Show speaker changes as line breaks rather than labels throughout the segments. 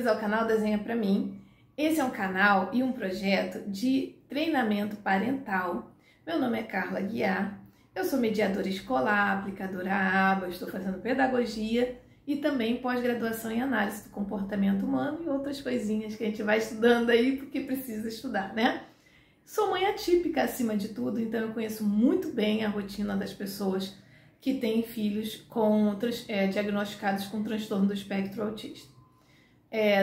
bem-vindos ao canal Desenha Pra Mim. Esse é um canal e um projeto de treinamento parental. Meu nome é Carla Guiar, eu sou mediadora escolar, aplicadora ABA, estou fazendo pedagogia e também pós-graduação em análise do comportamento humano e outras coisinhas que a gente vai estudando aí porque precisa estudar, né? Sou mãe atípica acima de tudo, então eu conheço muito bem a rotina das pessoas que têm filhos diagnosticados com transtorno do espectro autista.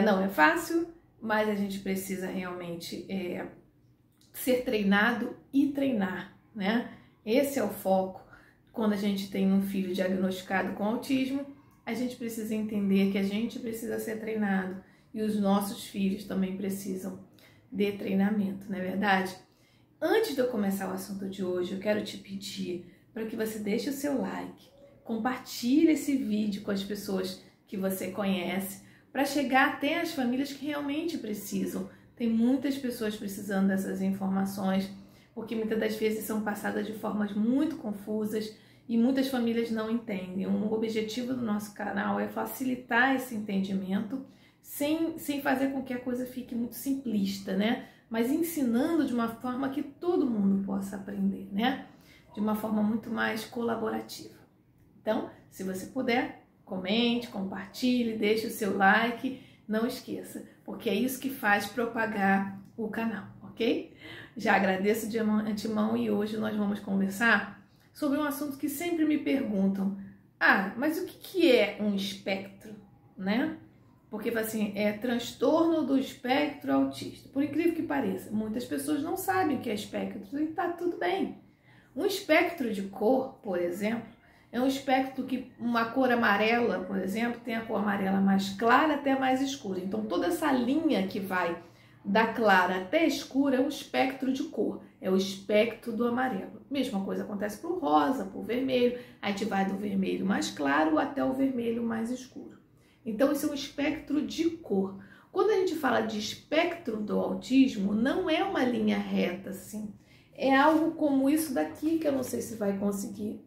Não é fácil, mas a gente precisa realmente ser treinado e treinar, né? Esse é o foco. Quando a gente tem um filho diagnosticado com autismo, a gente precisa entender que a gente precisa ser treinado e os nossos filhos também precisam de treinamento, não é verdade? Antes de eu começar o assunto de hoje, eu quero te pedir para que você deixe o seu like, compartilhe esse vídeo com as pessoas que você conhece, para chegar até as famílias que realmente precisam. Tem muitas pessoas precisando dessas informações, porque muitas das vezes são passadas de formas muito confusas e muitas famílias não entendem. O objetivo do nosso canal é facilitar esse entendimento, sem fazer com que a coisa fique muito simplista, né? Mas ensinando de uma forma que todo mundo possa aprender, né? De uma forma muito mais colaborativa. Então, se você puder, comente, compartilhe, deixe o seu like, não esqueça, porque é isso que faz propagar o canal, ok? Já agradeço de antemão e hoje nós vamos conversar sobre um assunto que sempre me perguntam. Mas o que é um espectro, né? Porque assim, é transtorno do espectro autista. Por incrível que pareça, muitas pessoas não sabem o que é espectro e tá tudo bem. Um espectro de cor, por exemplo, é um espectro que uma cor amarela, por exemplo, tem a cor amarela mais clara até mais escura. Então, toda essa linha que vai da clara até escura é um espectro de cor, é o espectro do amarelo. Mesma coisa acontece para o rosa, para o vermelho, a gente vai do vermelho mais claro até o vermelho mais escuro. Então, esse é um espectro de cor. Quando a gente fala de espectro do autismo, não é uma linha reta assim. É algo como isso daqui, que eu não sei se vai conseguir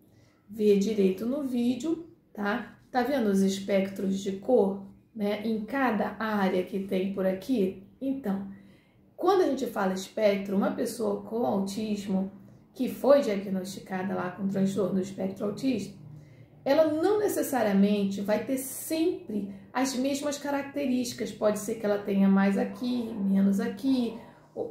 ver direito no vídeo, tá? Tá vendo os espectros de cor, né? Em cada área que tem por aqui? Então, quando a gente fala espectro, uma pessoa com autismo que foi diagnosticada lá com transtorno do espectro autista, ela não necessariamente vai ter sempre as mesmas características. Pode ser que ela tenha mais aqui, menos aqui,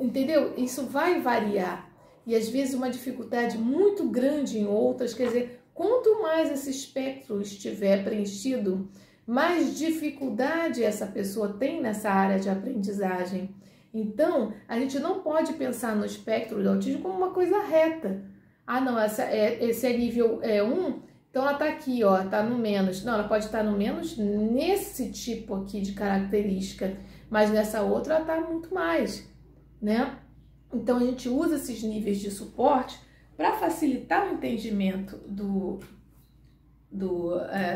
entendeu? Isso vai variar. E às vezes uma dificuldade muito grande em outras, quer dizer, quanto mais esse espectro estiver preenchido, mais dificuldade essa pessoa tem nessa área de aprendizagem. Então, a gente não pode pensar no espectro do autismo como uma coisa reta. Não, esse é nível 1, então ela tá aqui, ó, tá no menos. Não, ela pode estar no menos nesse tipo aqui de característica, mas nessa outra ela tá muito mais, né? Então, a gente usa esses níveis de suporte para facilitar o entendimento do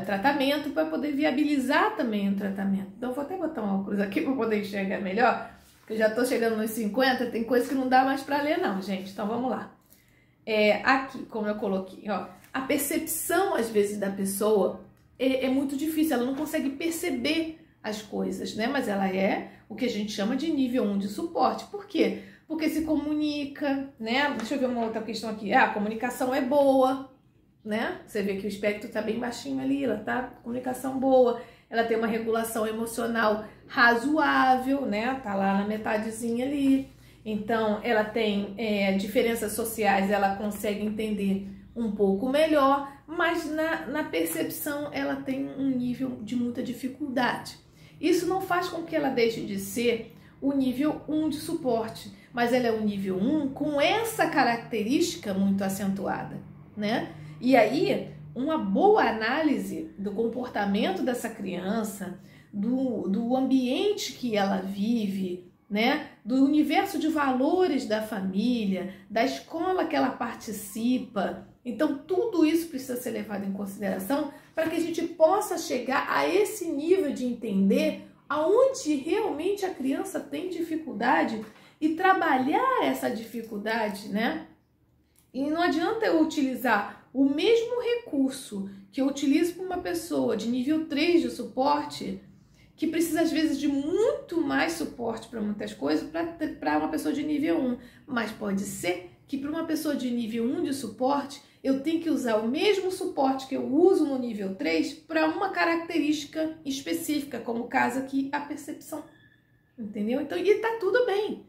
tratamento, para poder viabilizar também o tratamento. Então, vou até botar um óculos aqui para poder enxergar melhor, porque eu já estou chegando nos 50, tem coisa que não dá mais para ler não, gente. Então, vamos lá. Aqui, como eu coloquei, ó, a percepção, às vezes, da pessoa é muito difícil, ela não consegue perceber as coisas, né? Mas ela é o que a gente chama de nível 1 de suporte. Por quê? Porque se comunica, né? Deixa eu ver uma outra questão aqui. A comunicação é boa, né? Você vê que o espectro tá bem baixinho ali, ela tá comunicação boa, ela tem uma regulação emocional razoável, né? Tá lá na metadezinha ali. Então, ela tem diferenças sociais, ela consegue entender um pouco melhor, mas na percepção ela tem um nível de muita dificuldade. Isso não faz com que ela deixe de ser o nível 1 de suporte, mas ela é o nível 1 com essa característica muito acentuada, né? E aí, uma boa análise do comportamento dessa criança, do ambiente que ela vive, né? Do universo de valores da família, da escola que ela participa. Então, tudo isso precisa ser levado em consideração para que a gente possa chegar a esse nível de entender aonde realmente a criança tem dificuldade e trabalhar essa dificuldade, né? E não adianta eu utilizar o mesmo recurso que eu utilizo para uma pessoa de nível 3 de suporte que precisa às vezes de muito mais suporte para muitas coisas para uma pessoa de nível 1, mas pode ser que para uma pessoa de nível 1 de suporte, eu tenho que usar o mesmo suporte que eu uso no nível 3 para uma característica específica, como o caso aqui, a percepção. Entendeu? Então, e tá tudo bem.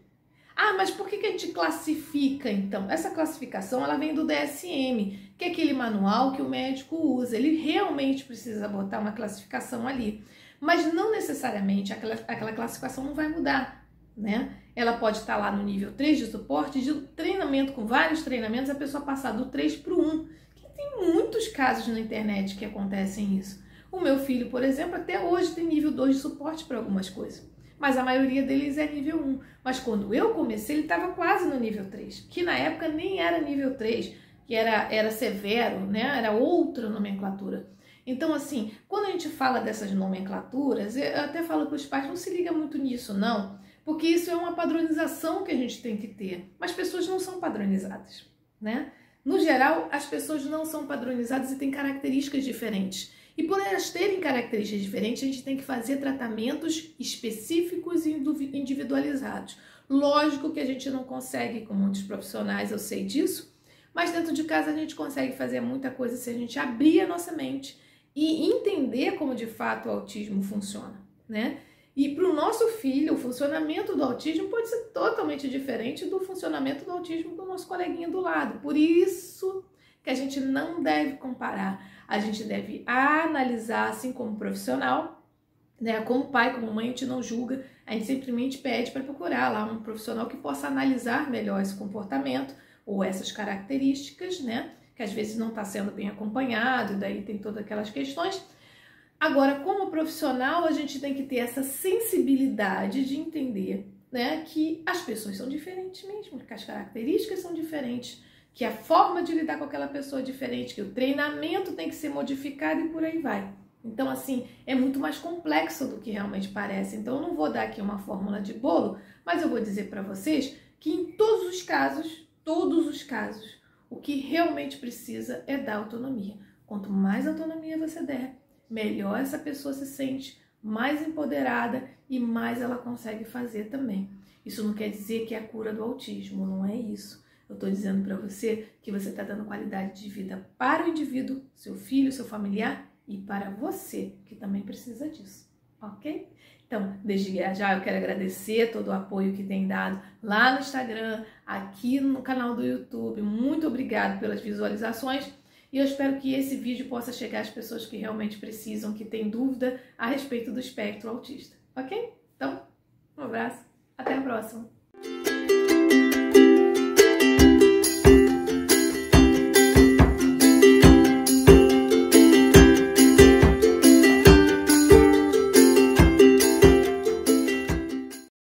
Ah, mas por que a gente classifica, então? Essa classificação, ela vem do DSM, que é aquele manual que o médico usa. Ele realmente precisa botar uma classificação ali. Mas não necessariamente aquela classificação não vai mudar, né? Ela pode estar lá no nível 3 de suporte, de treinamento, com vários treinamentos, a pessoa passar do 3 para o 1. Que tem muitos casos na internet que acontecem isso. O meu filho, por exemplo, até hoje tem nível 2 de suporte para algumas coisas. Mas a maioria deles é nível 1. Mas quando eu comecei, ele estava quase no nível 3, que na época nem era nível 3, que era severo, né? Era outra nomenclatura. Então, assim, quando a gente fala dessas nomenclaturas, eu até falo para os pais, não se liga muito nisso, não, porque isso é uma padronização que a gente tem que ter. Mas pessoas não são padronizadas, né? No geral, as pessoas não são padronizadas e têm características diferentes. E por elas terem características diferentes, a gente tem que fazer tratamentos específicos e individualizados. Lógico que a gente não consegue com muitos profissionais, eu sei disso, mas dentro de casa a gente consegue fazer muita coisa se a gente abrir a nossa mente e entender como de fato o autismo funciona, né? E para o nosso filho, o funcionamento do autismo pode ser totalmente diferente do funcionamento do autismo do nosso coleguinha do lado. Por isso que a gente não deve comparar, a gente deve analisar assim como profissional, né? Como pai, como mãe, a gente não julga, a gente simplesmente pede para procurar lá um profissional que possa analisar melhor esse comportamento ou essas características, né? Que às vezes não está sendo bem acompanhado, e daí tem todas aquelas questões. Agora, como profissional, a gente tem que ter essa sensibilidade de entender, né, que as pessoas são diferentes mesmo, que as características são diferentes, que a forma de lidar com aquela pessoa é diferente, que o treinamento tem que ser modificado e por aí vai. Então, assim, é muito mais complexo do que realmente parece. Então, eu não vou dar aqui uma fórmula de bolo, mas eu vou dizer para vocês que em todos os casos, o que realmente precisa é dar autonomia. Quanto mais autonomia você der, melhor essa pessoa se sente, mais empoderada e mais ela consegue fazer também. Isso não quer dizer que é a cura do autismo, não é isso. Eu estou dizendo para você que você está dando qualidade de vida para o indivíduo, seu filho, seu familiar e para você, que também precisa disso, ok? Então, desde já eu quero agradecer todo o apoio que tem dado lá no Instagram, aqui no canal do YouTube. Muito obrigado pelas visualizações e eu espero que esse vídeo possa chegar às pessoas que realmente precisam, que têm dúvida a respeito do espectro autista, ok? Então, um abraço, até a próxima!